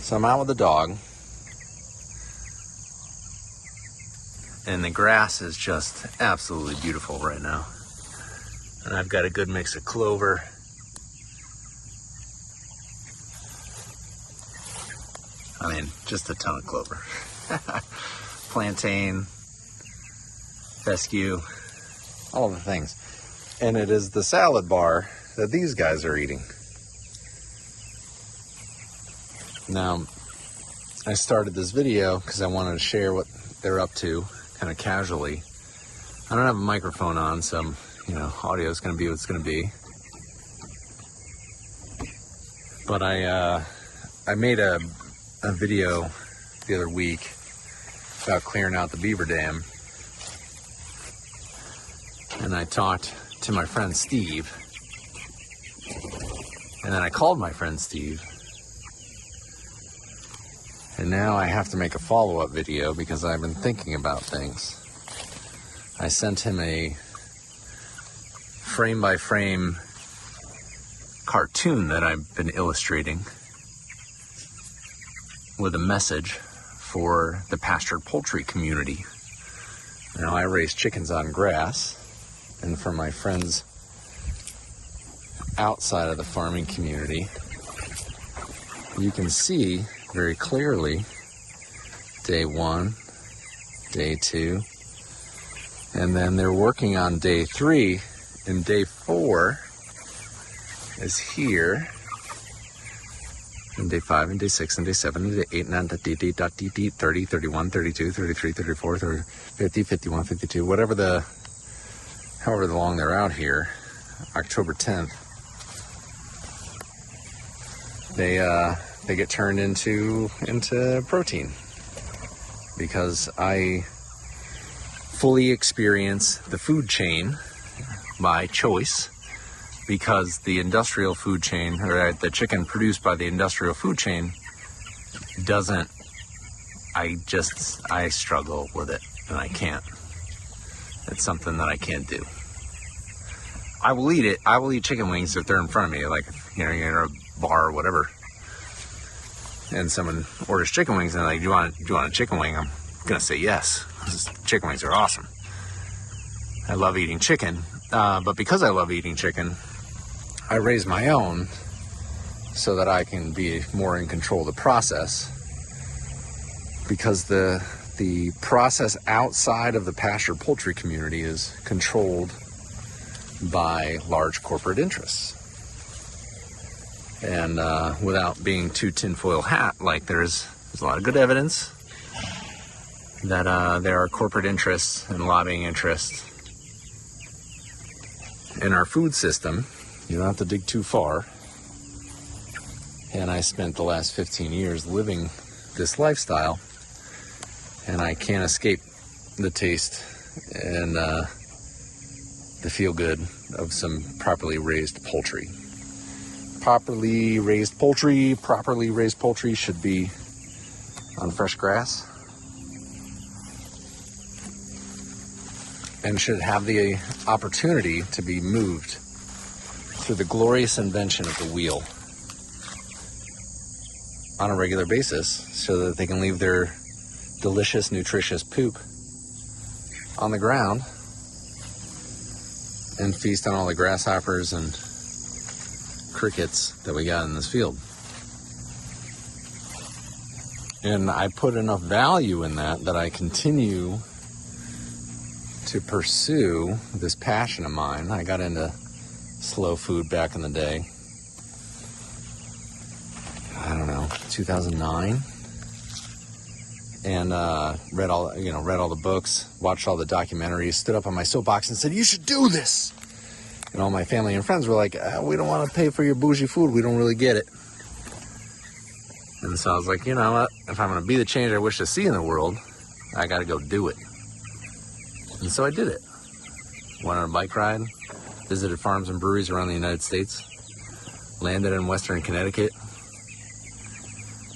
So I'm out with the dog, and the grass is just absolutely beautiful right now. And I've got a good mix of clover, I mean, just a ton of clover. Plantain, fescue, all the things. And it is the salad bar that these guys are eating. Now, I started this video because I wanted to share what they're up to, kind of casually. I don't have a microphone on, so, audio is going to be what it's going to be. But I made a video the other week about clearing out the beaver dam. And I talked to my friend Steve. And then I called my friend Steve. And now I have to make a follow-up video because I've been thinking about things. I sent him a frame-by-frame cartoon that I've been illustrating with a message for the pastured poultry community. Now, I raise chickens on grass, and for my friends outside of the farming community, you can see very clearly day 1, day 2, and then they're working on day 3, and day 4 is here, and day 5, and day 6, and day 7, and day 8, and day 30, 31, 32, 33, 34, 30, 50, 51, 52, however long they're out here, October 10th, they get turned into protein, because I fully experience the food chain by choice, because the industrial food chain, or the chicken produced by the industrial food chain, I struggle with it, and I can't. It's something that I can't do. I will eat it. I will eat chicken wings if they're in front of me, like, you're in a bar or whatever, and someone orders chicken wings, and they're like, do you want a chicken wing? I'm gonna say yes. Chicken wings are awesome. I love eating chicken, but because I love eating chicken, I raise my own so that I can be more in control of the process, because the process outside of the pastured poultry community is controlled by large corporate interests. And without being too tinfoil hat, like there's a lot of good evidence that there are corporate interests and lobbying interests in our food system. You don't have to dig too far. And I spent the last 15 years living this lifestyle, and I can't escape the taste and the feel good of some properly raised poultry. Properly raised poultry should be on fresh grass and should have the opportunity to be moved through the glorious invention of the wheel on a regular basis, so that they can leave their delicious, nutritious poop on the ground and feast on all the grasshoppers and crickets that we got in this field. And I put enough value in that I continue to pursue this passion of mine. I got into slow food back in the day. I don't know, 2009, and read all the books, watched all the documentaries, stood up on my soapbox and said, "You should do this." And all my family and friends were like, "We don't want to pay for your bougie food. We don't really get it." And so I was like, you know what? If I'm going to be the change I wish to see in the world, I got to go do it. And so I did it. Went on a bike ride, visited farms and breweries around the United States, landed in Western Connecticut.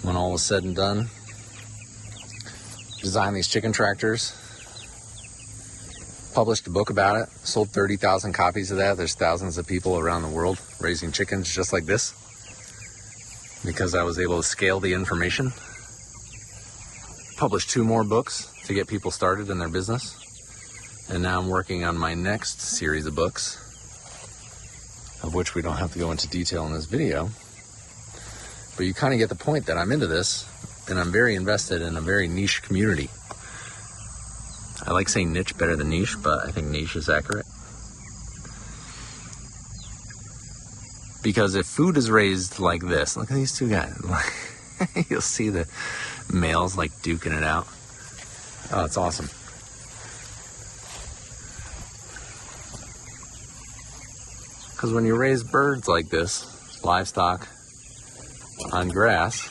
When all was said and done, designed these chicken tractors, published a book about it, sold 30,000 copies of that. There's thousands of people around the world raising chickens just like this. because I was able to scale the information. Published 2 more books to get people started in their business. And now I'm working on my next series of books, of which we don't have to go into detail in this video. But you kind of get the point that I'm into this, and I'm very invested in a very niche community. I like saying niche better than niche, but I think niche is accurate. Because if food is raised like this, look at these 2 guys. You'll see the males like duking it out. Oh, it's awesome. Because when you raise birds like this, livestock, on grass,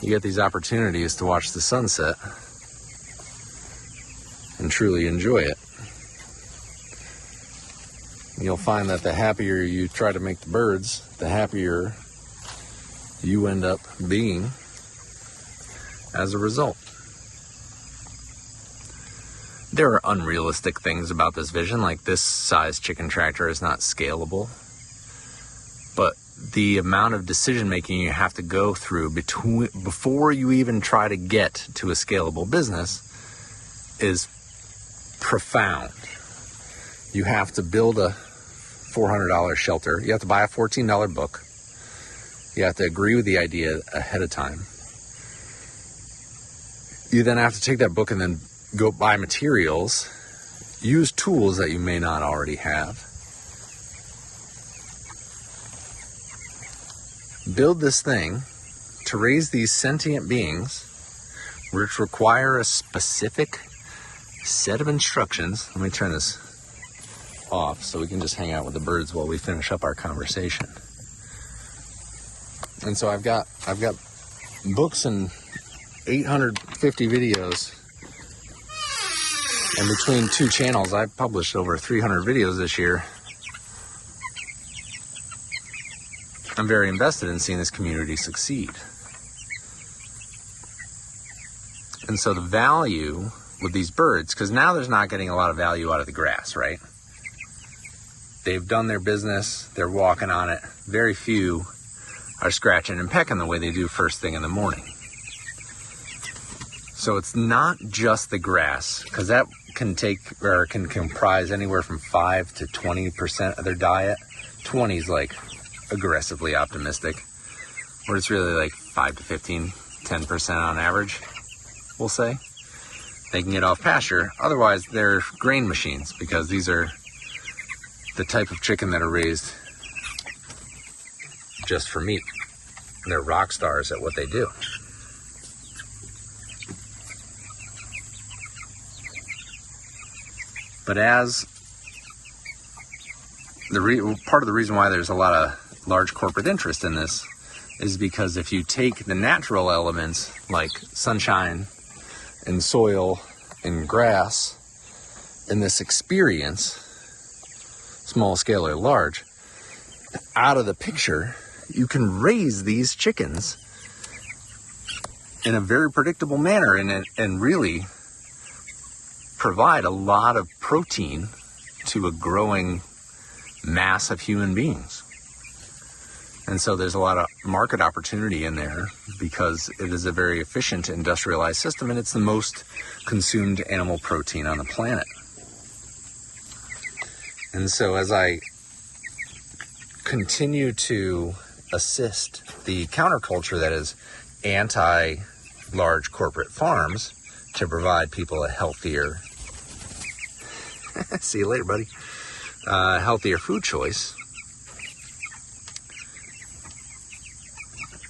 you get these opportunities to watch the sunset and truly enjoy it. You'll find that the happier you try to make the birds, the happier you end up being as a result. There are unrealistic things about this vision, like this size chicken tractor is not scalable. But the amount of decision making you have to go through before you even try to get to a scalable business is profound. You have to build a $400 shelter. You have to buy a $14 book. You have to agree with the idea ahead of time. You then have to take that book and then go buy materials, use tools that you may not already have. Build this thing to raise these sentient beings, which require a specific set of instructions. Let me turn this off so we can just hang out with the birds while we finish up our conversation. And so I've got books and 850 videos. And between 2 channels, I've published over 300 videos this year. I'm very invested in seeing this community succeed. And so the value with these birds, because now there's not getting a lot of value out of the grass, right? They've done their business, they're walking on it. Very few are scratching and pecking the way they do first thing in the morning. So it's not just the grass, because that can comprise anywhere from 5 to 20% of their diet. 20 is like aggressively optimistic, where it's really like 5 to 15, 10% on average, we'll say. They can get off pasture. Otherwise, they're grain machines, because these are the type of chicken that are raised just for meat. They're rock stars at what they do. But as part of the reason why there's a lot of large corporate interest in this is because if you take the natural elements like sunshine and soil and grass and this experience, small scale or large, out of the picture, you can raise these chickens in a very predictable manner and really provide a lot of protein to a growing mass of human beings. And so there's a lot of market opportunity in there because it is a very efficient industrialized system, and it's the most consumed animal protein on the planet. And so as I continue to assist the counterculture that is anti-large corporate farms to provide people a healthier see you later, buddy. Healthier food choice.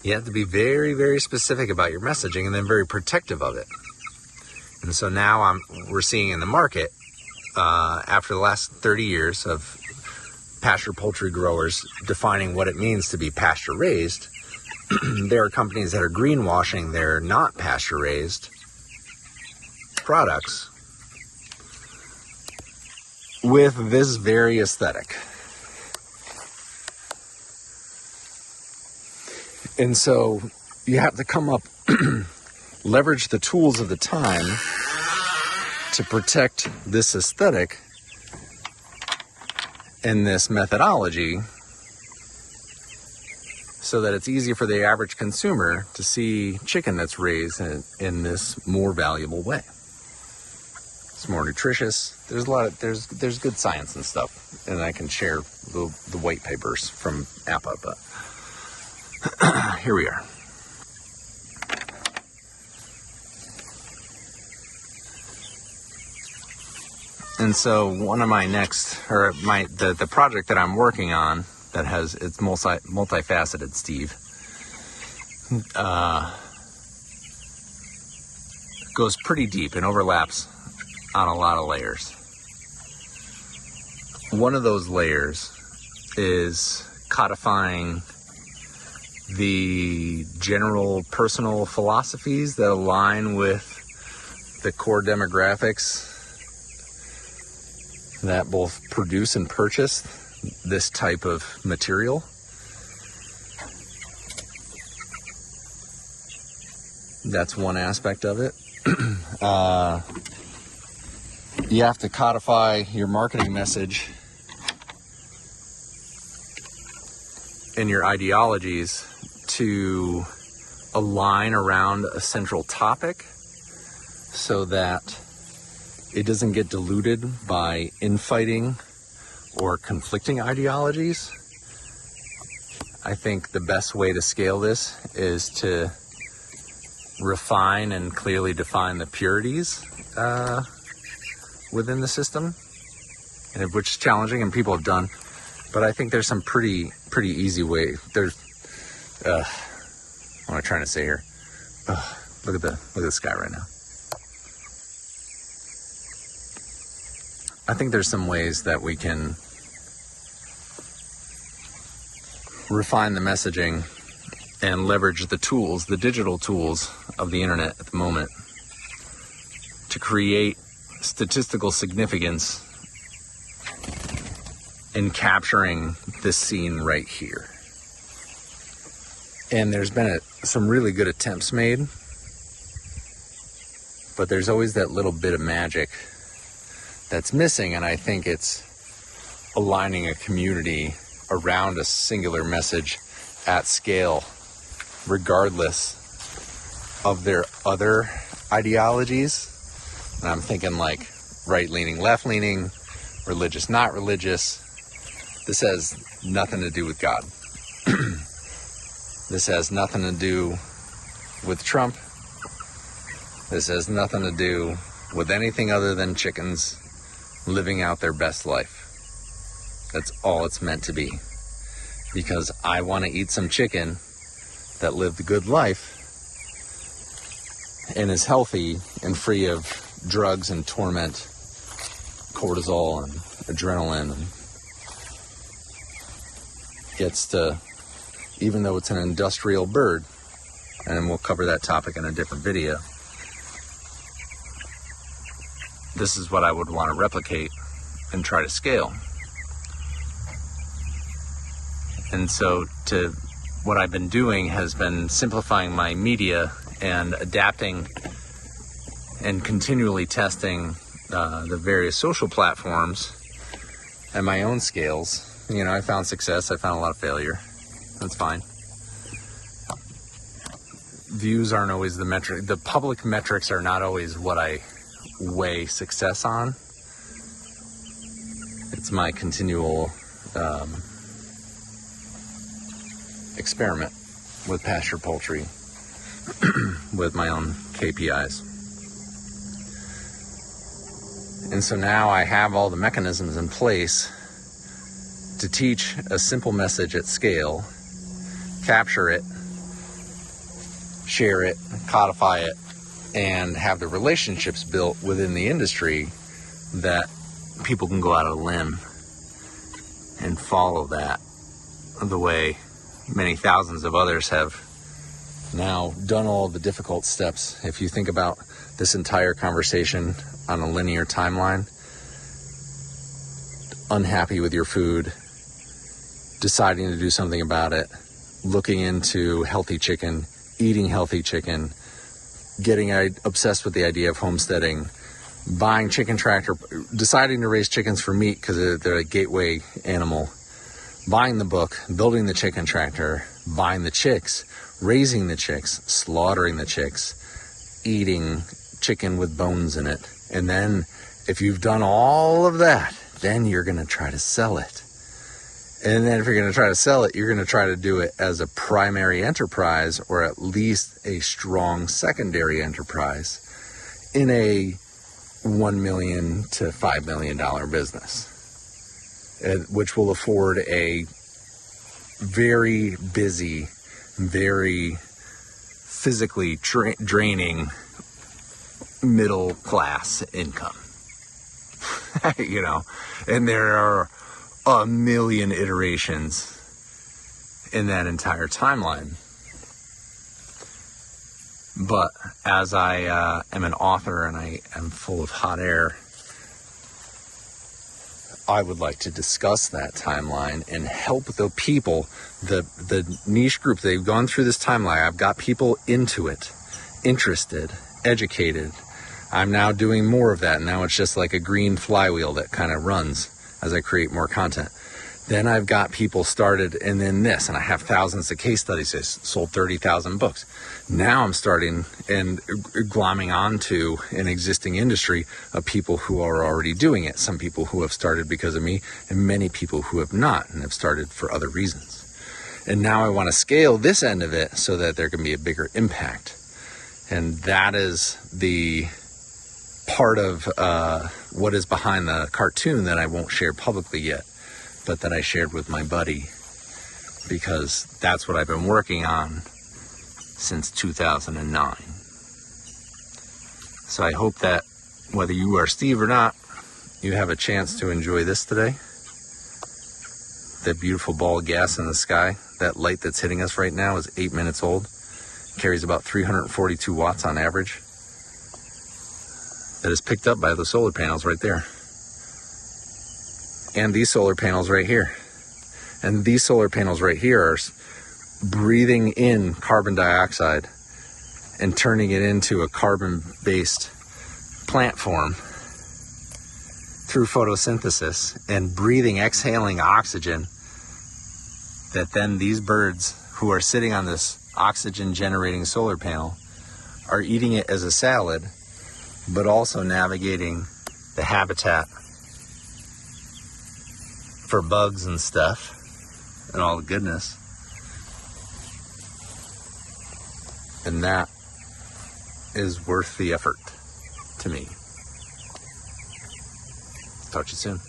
You have to be very, very specific about your messaging and then very protective of it. And so now we're seeing in the market, after the last 30 years of pasture poultry growers defining what it means to be pasture raised, there are companies that are greenwashing their not pasture raised products with this very aesthetic. And so you have to come up, leverage the tools of the time to protect this aesthetic and this methodology so that it's easy for the average consumer to see chicken that's raised in this more valuable way. It's more nutritious. There's there's good science and stuff, and I can share the white papers from APA, but here we are. And so one of my the project that I'm working on that has, it's multifaceted, Steve, goes pretty deep and overlaps on a lot of layers. One of those layers is codifying the general personal philosophies that align with the core demographics that both produce and purchase this type of material. That's one aspect of it. You have to codify your marketing message and your ideologies to align around a central topic so that it doesn't get diluted by infighting or conflicting ideologies. I think the best way to scale this is to refine and clearly define the purities within the system, and which is challenging and people have done, but I think there's some pretty easy way. There's what am I trying to say here? Look at the sky right now. I think there's some ways that we can refine the messaging and leverage the tools, the digital tools of the internet at the moment, to create statistical significance in capturing this scene right here. And there's been some really good attempts made, but there's always that little bit of magic that's missing, and I think it's aligning a community around a singular message at scale, regardless of their other ideologies. And I'm thinking like right-leaning, left-leaning, religious, not religious. This has nothing to do with God. This has nothing to do with Trump. This has nothing to do with anything other than chickens living out their best life. That's all it's meant to be. Because I want to eat some chicken that lived a good life and is healthy and free of drugs and torment, cortisol and adrenaline, and gets to, even though it's an industrial bird, and we'll cover that topic in a different video, this is what I would want to replicate and try to scale. And so what I've been doing has been simplifying my media and adapting and continually testing the various social platforms at my own scales. You know, I found success, I found a lot of failure. That's fine. Views aren't always the metric. The public metrics are not always what I weigh success on. It's my continual experiment with pasture poultry with my own KPIs. And so now I have all the mechanisms in place to teach a simple message at scale, capture it, share it, codify it, and have the relationships built within the industry that people can go out on a limb and follow that the way many thousands of others have now done all the difficult steps. If you think about this entire conversation on a linear timeline, unhappy with your food, deciding to do something about it, looking into healthy chicken, eating healthy chicken, getting obsessed with the idea of homesteading, buying chicken tractor, deciding to raise chickens for meat because they're a gateway animal, buying the book, building the chicken tractor, buying the chicks, raising the chicks, slaughtering the chicks, eating chicken with bones in it. And then if you've done all of that, then you're going to try to sell it. And then if you're going to try to sell it, you're going to try to do it as a primary enterprise, or at least a strong secondary enterprise in a $1 million to $5 million business, which will afford a very busy, very physically draining middle class income. You know, and there are a million iterations in that entire timeline. But as I am an author and I am full of hot air, I would like to discuss that timeline and help the people, the niche group. They've gone through this timeline. I've got people into it, interested, educated. I'm now doing more of that. Now it's just like a green flywheel that kind of runs as I create more content. Then I've got people started, and then this, and I have thousands of case studies. I sold 30,000 books. Now I'm starting and glomming onto an existing industry of people who are already doing it. Some people who have started because of me, and many people who have not and have started for other reasons. And now I want to scale this end of it so that there can be a bigger impact. And that is the part of what is behind the cartoon that I won't share publicly yet, but that I shared with my buddy, because that's what I've been working on since 2009. So I hope that whether you are Steve or not, you have a chance to enjoy this today. That beautiful ball of gas in the sky, that light that's hitting us right now is 8 minutes old, carries about 342 watts on average. That is picked up by the solar panels right there. And these solar panels right here. And these solar panels right here are breathing in carbon dioxide and turning it into a carbon-based plant form through photosynthesis, and breathing, exhaling oxygen that then these birds who are sitting on this oxygen-generating solar panel are eating it as a salad, but also navigating the habitat for bugs and stuff and all the goodness. And that is worth the effort to me. Talk to you soon.